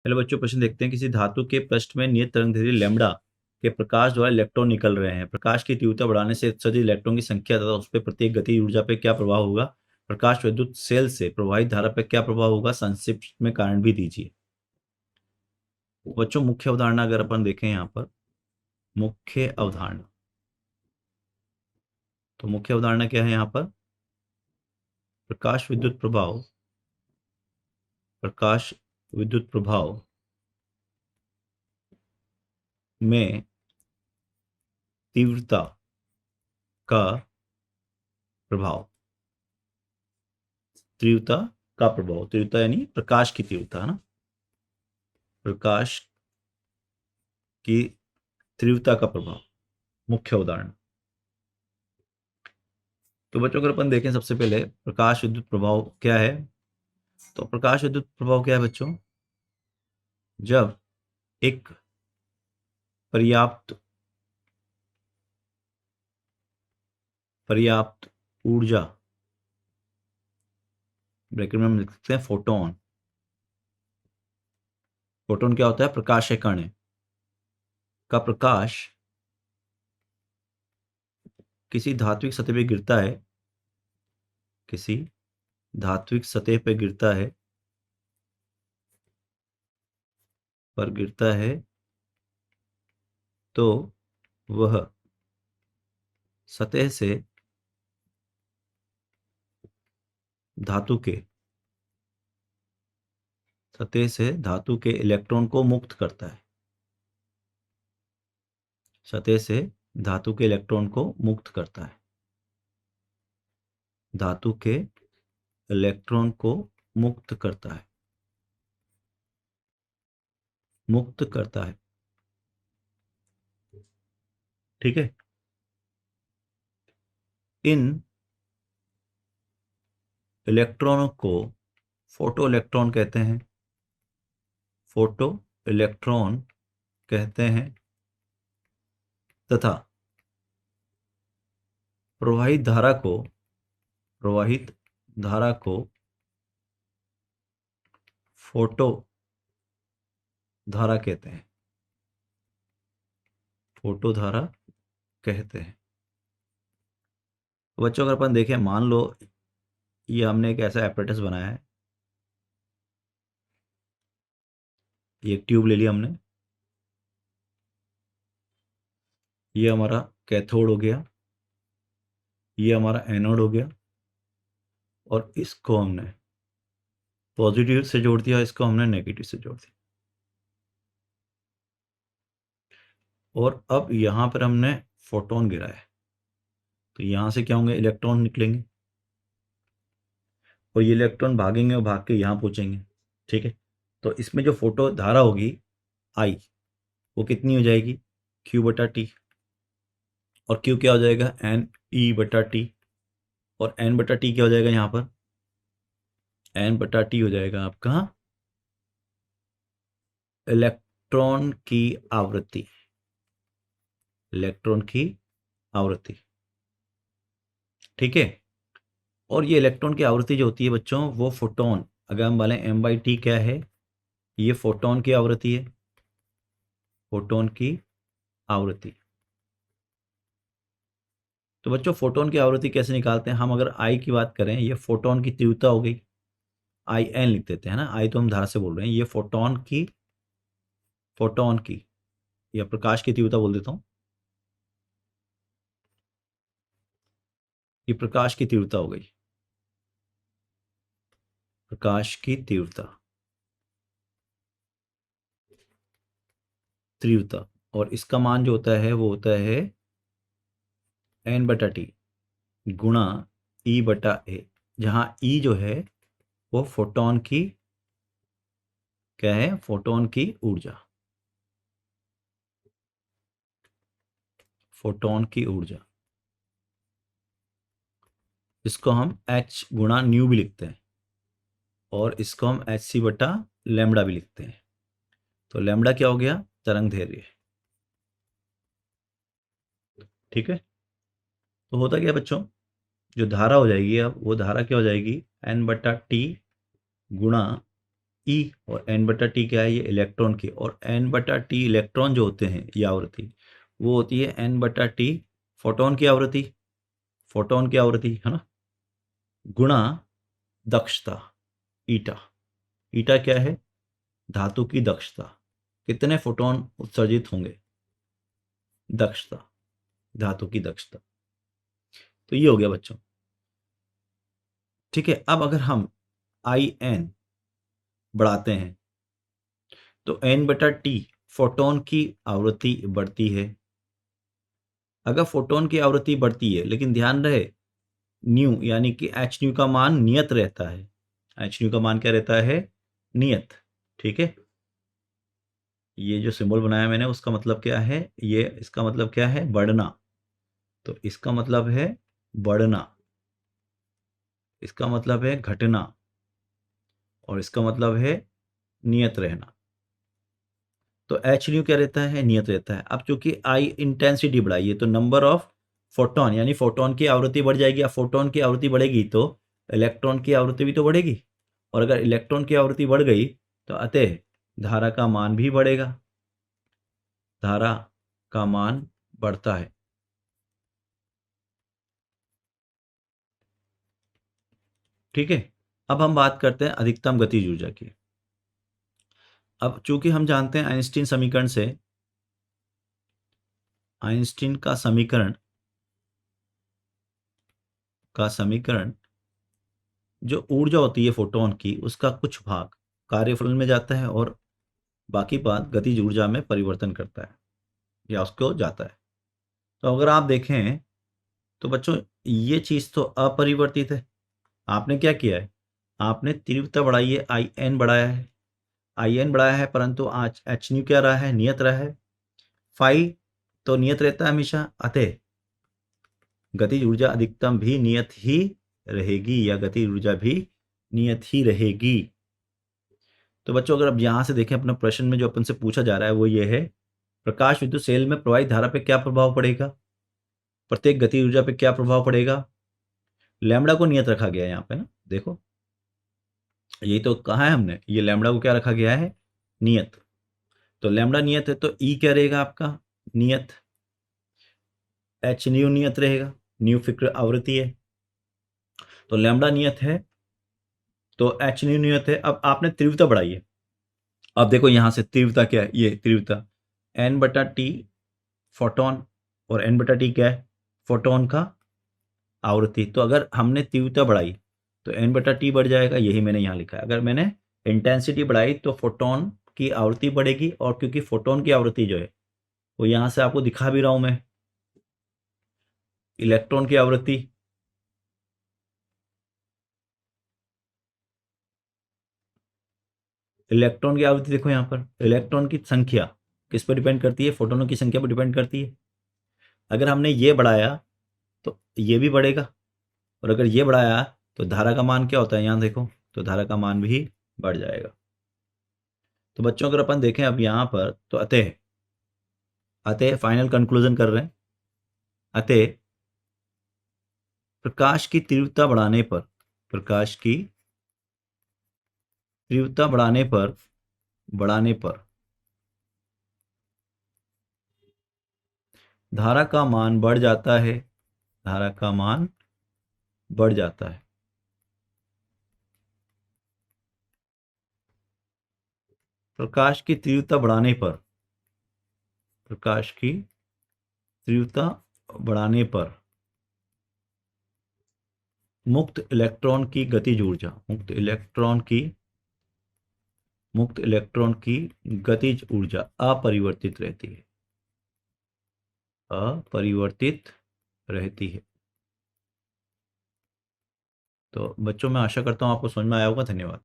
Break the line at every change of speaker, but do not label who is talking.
Hello बच्चों, प्रश्न देखते हैं। किसी धातु के पृष्ठ में नियत तरंगदैर्घ्य लैम्ब्डा के प्रकाश द्वारा इलेक्ट्रॉन निकल रहे हैं। प्रकाश की तीव्रता बढ़ाने से उत्सर्जित इलेक्ट्रॉन की संख्या तथा उस पर प्रत्येक गति ऊर्जा पर क्या प्रभाव होगा। प्रकाश विद्युत सेल से प्रवाहित धारा पर क्या प्रभाव होगा, संक्षिप्त में कारण भी दीजिए। बच्चों, मुख्य अवधारणा अगर अपन देखें यहाँ पर, मुख्य अवधारणा, तो मुख्य अवधारणा क्या है यहाँ पर? प्रकाश विद्युत प्रभाव, प्रकाश विद्युत प्रभाव में तीव्रता का प्रभाव, तीव्रता का प्रभाव, तीव्रता यानी प्रकाश की तीव्रता है ना, प्रकाश की तीव्रता का प्रभाव, मुख्य उदाहरण। तो बच्चों अगर अपन देखें, सबसे पहले प्रकाश विद्युत प्रभाव क्या है। तो प्रकाश विद्युत प्रभाव क्या है बच्चों? जब एक पर्याप्त पर्याप्त ऊर्जा, ब्रैकेट में हम लिख सकते हैं फोटोन। फोटोन क्या होता है? प्रकाश कण का प्रकाश किसी धात्विक सतह पे गिरता है, किसी धात्विक सतह पे गिरता है, पर गिरता है तो वह सतह से धातु के सतह से धातु के इलेक्ट्रॉन को मुक्त करता है, सतह से धातु के इलेक्ट्रॉन को मुक्त करता है, धातु के इलेक्ट्रॉन को मुक्त करता है, मुक्त करता है। ठीक है। इन इलेक्ट्रॉनों को फोटो इलेक्ट्रॉन कहते हैं, फोटो इलेक्ट्रॉन कहते हैं, तथा प्रवाहित धारा को फोटो धारा कहते हैं, फोटो धारा कहते हैं। बच्चों अगर अपन देखें, मान लो ये हमने एक ऐसा एपरेटस बनाया है, ये एक ट्यूब ले लिया हमने, ये हमारा कैथोड हो गया, ये हमारा एनोड हो गया, और इसको हमने पॉजिटिव से जोड़ दिया, इसको हमने नेगेटिव से जोड़ दिया। और अब यहां पर हमने फोटोन गिरा है, तो यहां से क्या होंगे? इलेक्ट्रॉन निकलेंगे, और ये इलेक्ट्रॉन भागेंगे और भाग के यहां पहुंचेंगे। ठीक है। तो इसमें जो फोटो धारा होगी आई, वो कितनी हो जाएगी? क्यू बटा टी। और क्यू क्या हो जाएगा? एन ई बटा टी। और एन बटा टी क्या हो जाएगा यहाँ पर? एन बटा टी हो जाएगा आपका इलेक्ट्रॉन की आवृत्ति, इलेक्ट्रॉन की आवृत्ति। ठीक है। और ये इलेक्ट्रॉन की आवृत्ति जो होती है बच्चों, वो फोटोन, अगर हम बोले एम बाई टी क्या है, ये फोटोन की आवृत्ति है, फोटोन की आवृत्ति। तो बच्चों फोटोन की आवृत्ति कैसे निकालते हैं हम? अगर आई की बात करें, ये फोटोन की तीव्रता हो गई, आई एन लिख देते हैं ना, आई तो हम धारा से बोल रहे हैं, ये फोटोन की या प्रकाश की तीव्रता बोल देता हूं, ये प्रकाश की तीव्रता हो गई, प्रकाश की तीव्रता, तीव्रता। और इसका मान जो होता है वो होता है एन बटा टी गुणा ई बटा ए, जहां ई जो है वो फोटोन की क्या है? फोटोन की ऊर्जा, फोटोन की ऊर्जा। इसको हम एच गुणा न्यू भी लिखते हैं, और इसको हम एच सी बटा लैम्बडा भी लिखते हैं। तो लैम्बडा क्या हो गया? तरंग दैर्घ्य। ठीक है। तो होता क्या बच्चों, जो धारा हो जाएगी अब, वो धारा क्या हो जाएगी? एन बटा टी गुणा ई, और एन बटा टी क्या है, ये इलेक्ट्रॉन की, और एन बटा टी इलेक्ट्रॉन जो होते हैं ये आवृत्ति, वो होती है एन बटा टी फोटोन की आवृत्ति, फोटोन की आवृत्ति है ना, गुणा दक्षता ईटा। ईटा क्या है, धातु की दक्षता, कितने फोटोन उत्सर्जित होंगे, दक्षता, धातु की दक्षता। तो ये हो गया बच्चों। ठीक है, अब अगर हम आई एन बढ़ाते हैं तो एन बटा टी फोटोन की आवृत्ति बढ़ती है। अगर फोटोन की आवृत्ति बढ़ती है, लेकिन ध्यान रहे न्यू यानी कि एच न्यू का मान नियत रहता है। एच न्यू का मान क्या रहता है, नियत। ठीक है, ये जो सिंबल बनाया मैंने उसका मतलब क्या है, ये इसका मतलब क्या है, बढ़ना। तो इसका मतलब है बढ़ना, इसका मतलब है घटना, और इसका मतलब है नियत रहना। तो एच न्यू क्या रहता है, नियत रहता है। अब चूंकि आई इंटेंसिटी बढ़ाई है तो नंबर ऑफ फोटोन यानी फोटोन की आवृत्ति बढ़ जाएगी। अब फोटोन की आवृत्ति बढ़ेगी तो इलेक्ट्रॉन की आवृत्ति भी तो बढ़ेगी, और अगर इलेक्ट्रॉन की आवृत्ति बढ़ गई तो अतः धारा का मान भी बढ़ेगा, धारा का मान बढ़ता है। ठीक है, अब हम बात करते हैं अधिकतम गतिज ऊर्जा की। अब चूंकि हम जानते हैं आइंस्टीन समीकरण से, आइंस्टीन का समीकरण जो ऊर्जा होती है फोटोन की उसका कुछ भाग कार्यफलन में जाता है और बाकी बात गतिज ऊर्जा में परिवर्तन करता है या उसको जाता है। तो अगर आप देखें तो बच्चों ये चीज तो अपरिवर्तित है। आपने क्या किया है, आपने तीव्रता बढ़ाई है, आई एन बढ़ाया है, आई एन बढ़ाया है, परंतु आज एच न्यू क्या रहा है, नियत रहा है। फाई तो नियत रहता है हमेशा, अतः गतिज ऊर्जा अधिकतम भी नियत ही रहेगी, या गतिज ऊर्जा भी नियत ही रहेगी। तो बच्चों अगर अब यहां से देखें अपना प्रश्न में जो अपन से पूछा जा रहा है वो ये है, प्रकाश विद्युत सेल में प्रवाहित धारा पे क्या प्रभाव पड़ेगा, प्रत्येक गतिज ऊर्जा पे क्या प्रभाव पड़ेगा। लैम्बडा को नियत रखा गया है यहाँ पे ना, देखो यही तो कहा है हमने, ये लैम्बडा को क्या रखा गया है, नियत। तो लैम्बडा नियत है तो ई क्या रहेगा आपका, नियत। एच न्यू नियत रहेगा, न्यू फिक्र आवृत्ति है, तो लैम्बडा नियत है तो एच न्यू नियत है। अब आपने तीव्रता बढ़ाई है, अब देखो यहां से तीव्रता क्या है, ये तीव्रता एन बटा टी फोटोन, और एन बटा टी क्या है, फोटोन का आवृत्ति। तो अगर हमने तीव्रता बढ़ाई तो एन बटा टी बढ़ जाएगा, यही मैंने यहाँ लिखा है। अगर मैंने इंटेंसिटी बढ़ाई तो फोटोन की आवृत्ति बढ़ेगी, और क्योंकि फोटोन की आवृत्ति जो है वो यहाँ से आपको दिखा भी रहा हूं मैं, इलेक्ट्रॉन की आवृत्ति, इलेक्ट्रॉन की आवृत्ति देखो यहाँ पर, इलेक्ट्रॉन की संख्या किस पर डिपेंड करती है, फोटोनों की संख्या पर डिपेंड करती है। अगर हमने ये बढ़ाया तो ये भी बढ़ेगा, और अगर ये बढ़ाया तो धारा का मान क्या होता है, यहाँ देखो तो धारा का मान भी बढ़ जाएगा। तो बच्चों अगर अपन देखें अब यहाँ पर तो अतः अतः फाइनल कंक्लूजन कर रहे हैं, अतः प्रकाश की तीव्रता बढ़ाने पर, प्रकाश की तीव्रता बढ़ाने पर धारा का मान बढ़ जाता है, धारा का मान बढ़ जाता है। प्रकाश की तीव्रता बढ़ाने पर, प्रकाश की तीव्रता बढ़ाने पर मुक्त इलेक्ट्रॉन की गतिज ऊर्जा, मुक्त इलेक्ट्रॉन की गतिज ऊर्जा अपरिवर्तित रहती है, अपरिवर्तित रहती है। तो बच्चों मैं आशा करता हूं आपको समझ में आया होगा। धन्यवाद।